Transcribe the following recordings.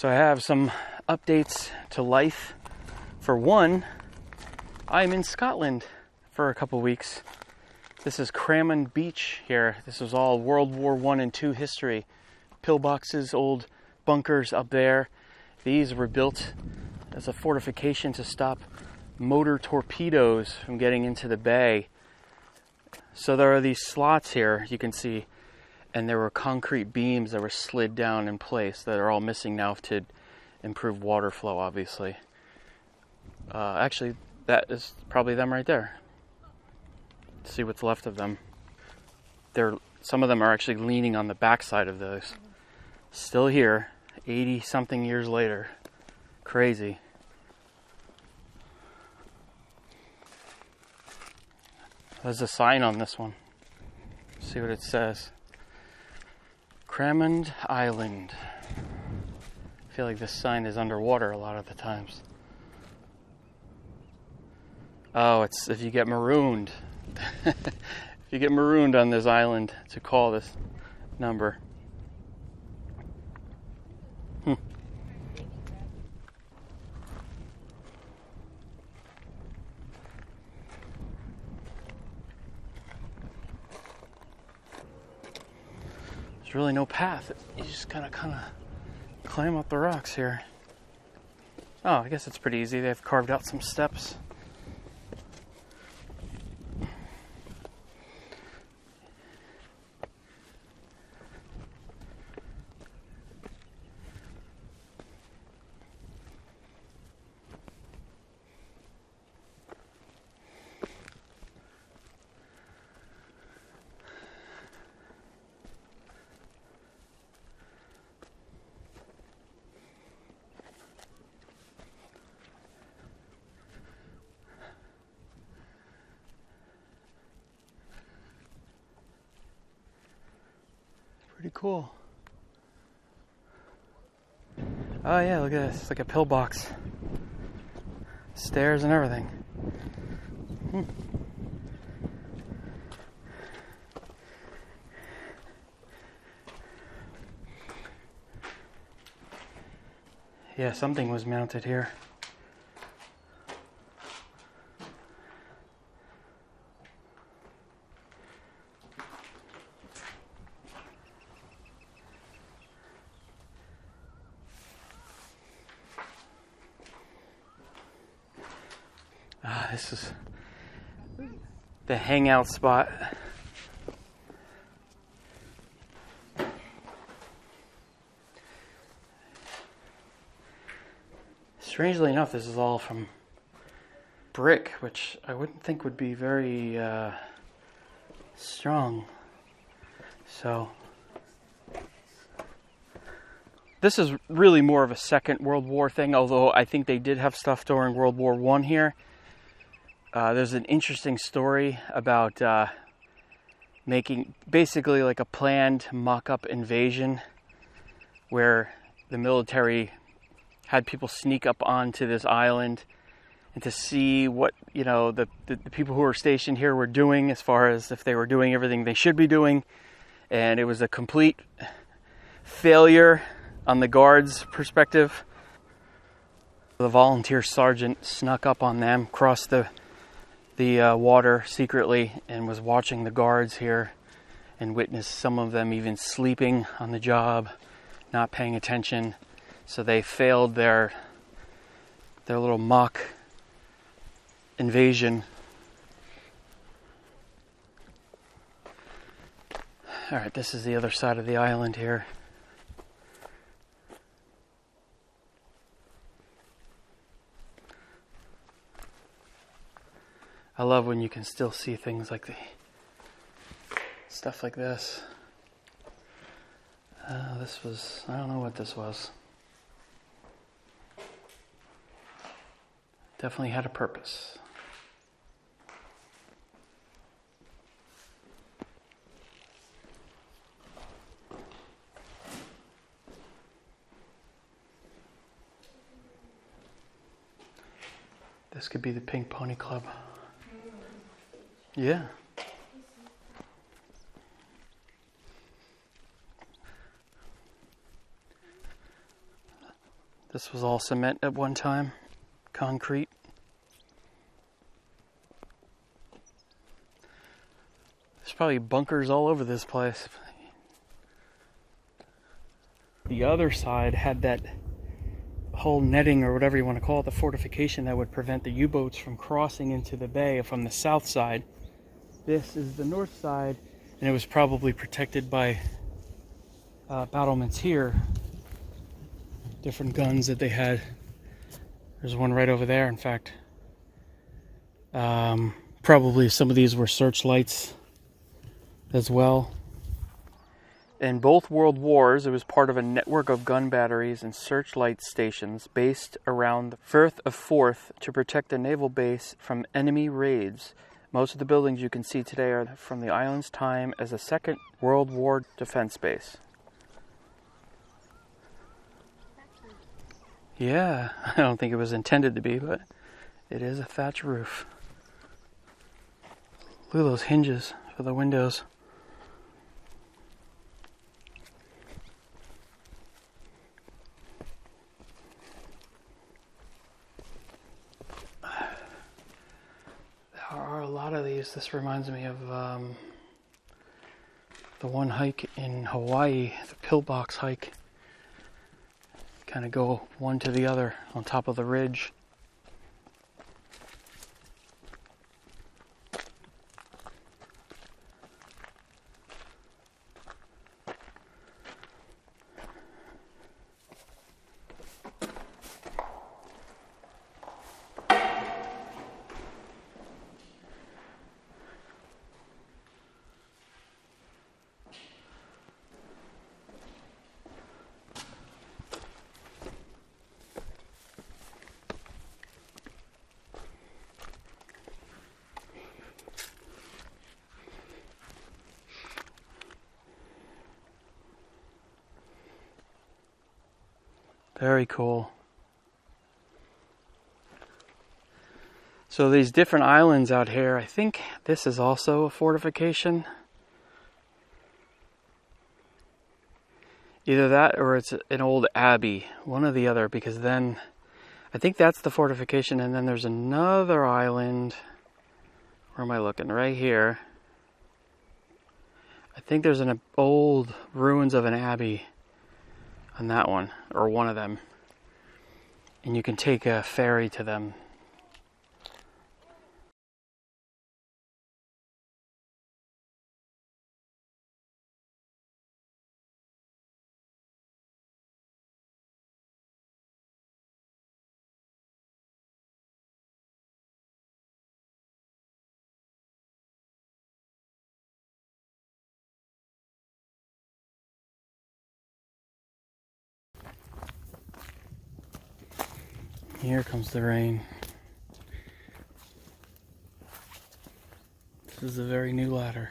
So I have some updates to life. For one, I'm in Scotland for a couple weeks. This is Cramond Beach here. This was all World War I and II history. Pillboxes, old bunkers up there. These were built as a fortification to stop motor torpedoes from getting into the bay. So there are these slots here, you can see, and there were concrete beams that were slid down in place that are all missing now to improve water flow, obviously. Actually, that is probably them right there. Let's see what's left of them. Some of them are actually leaning on the backside of those. Still here, 80-something years later. Crazy. There's a sign on this one. Let's see what it says. Cramond Island. I feel like this sign is underwater a lot of the times. Oh, it's if you get marooned. If you get marooned on this island, to call this number. There's really no path. You just kind of climb up the rocks here. Oh, I guess it's pretty easy. They've carved out some steps. Pretty cool. Oh yeah, look at this. It's like a pillbox. Stairs and everything. Yeah, something was mounted here. This is the hangout spot. Strangely enough, this is all from brick, which I wouldn't think would be very strong. So this is really more of a Second World War thing, although I think they did have stuff during World War I here. There's an interesting story about making basically like a planned mock-up invasion where the military had people sneak up onto this island and to see what, you know, the people who were stationed here were doing as far as if they were doing everything they should be doing. And it was a complete failure on the guards' perspective. The volunteer sergeant snuck up on them, crossed the water secretly, and was watching the guards here and witnessed some of them even sleeping on the job, not paying attention. So they failed their little mock invasion. All right, this is the other side of the island here. I love when you can still see things like stuff like this. This was, I don't know what this was. Definitely had a purpose. This could be the Pink Pony Club. Yeah. This was all cement at one time, concrete. There's probably bunkers all over this place. The other side had that whole netting, or whatever you want to call it, the fortification that would prevent the U-boats from crossing into the bay from the south side. This is the north side, and it was probably protected by battlements here. Different guns that they had. There's one right over there, in fact. Probably some of these were searchlights as well. In both world wars, it was part of a network of gun batteries and searchlight stations based around the Firth of Forth to protect the naval base from enemy raids. Most of the buildings you can see today are from the island's time as a Second World War defense base. Yeah, I don't think it was intended to be, but it is a thatch roof. Look at those hinges for the windows. There are a lot of these. This reminds me of the one hike in Hawaii, the pillbox hike. Kind of go one to the other on top of the ridge. Very cool. So these different islands out here, I think this is also a fortification. Either that or it's an old abbey, one or the other, because then I think that's the fortification, and then there's another island. Where am I looking? Right here. I think there's an old ruins of an abbey on that one, or one of them. And you can take a ferry to them. Here comes the rain. This is a very new ladder.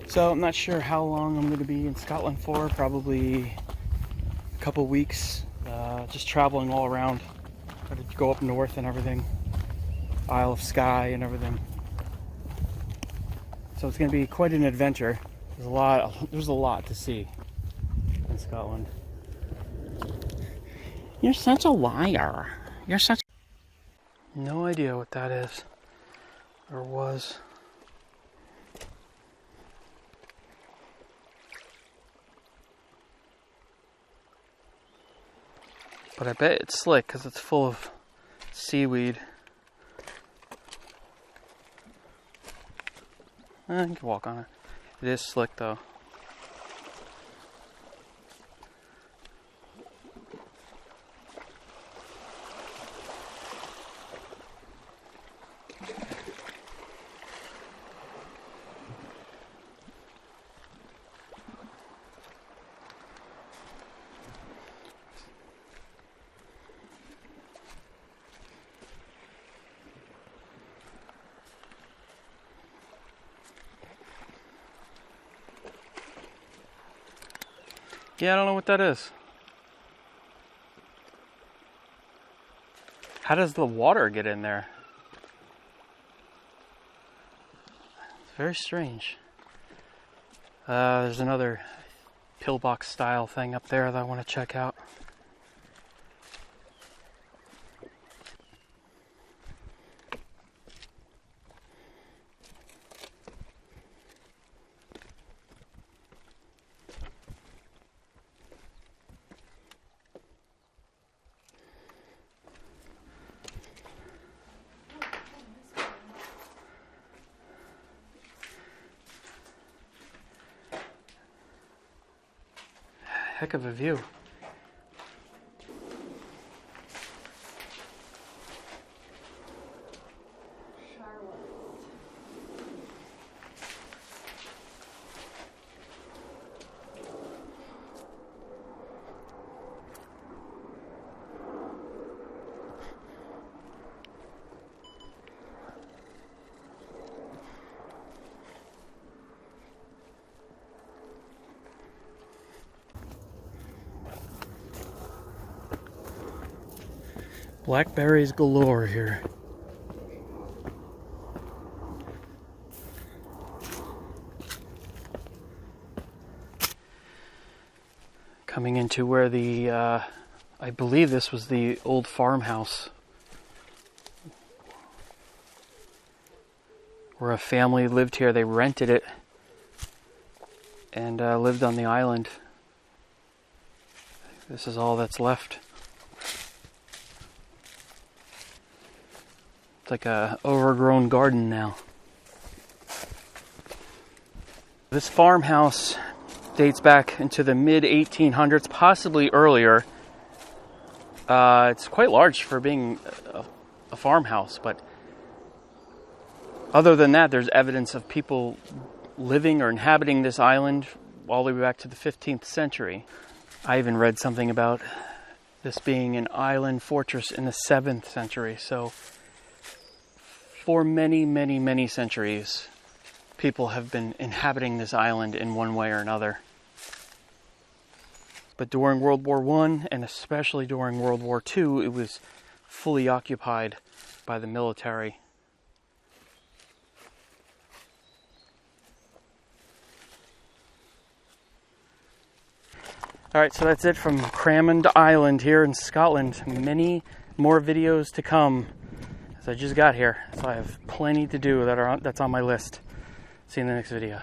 So I'm not sure how long I'm going to be in Scotland for, probably a couple weeks, just traveling all around. Got to go up north and everything, Isle of Skye and everything. So it's going to be quite an adventure. There's a lot to see in Scotland. You're such a liar. You're such... No idea what that is, or was. But I bet it's slick because it's full of seaweed. You can walk on it. It is slick though. Yeah, I don't know what that is. How does the water get in there? It's very strange. There's another pillbox style thing up there that I want to check out. Heck of a view. Blackberries galore here. Coming into where the, I believe this was the old farmhouse where a family lived here. They rented it and lived on the island. This is all that's left. It's like a overgrown garden now. This farmhouse dates back into the mid-1800s, possibly earlier. It's quite large for being a farmhouse, but other than that, there's evidence of people living or inhabiting this island all the way back to the 15th century. I even read something about this being an island fortress in the 7th century, so for many, many, many centuries, people have been inhabiting this island in one way or another. But during World War I, and especially during World War II, it was fully occupied by the military. Alright, so that's it from Cramond Island here in Scotland. Many more videos to come. So I just got here, so I have plenty to do that's on my list. See you in the next video.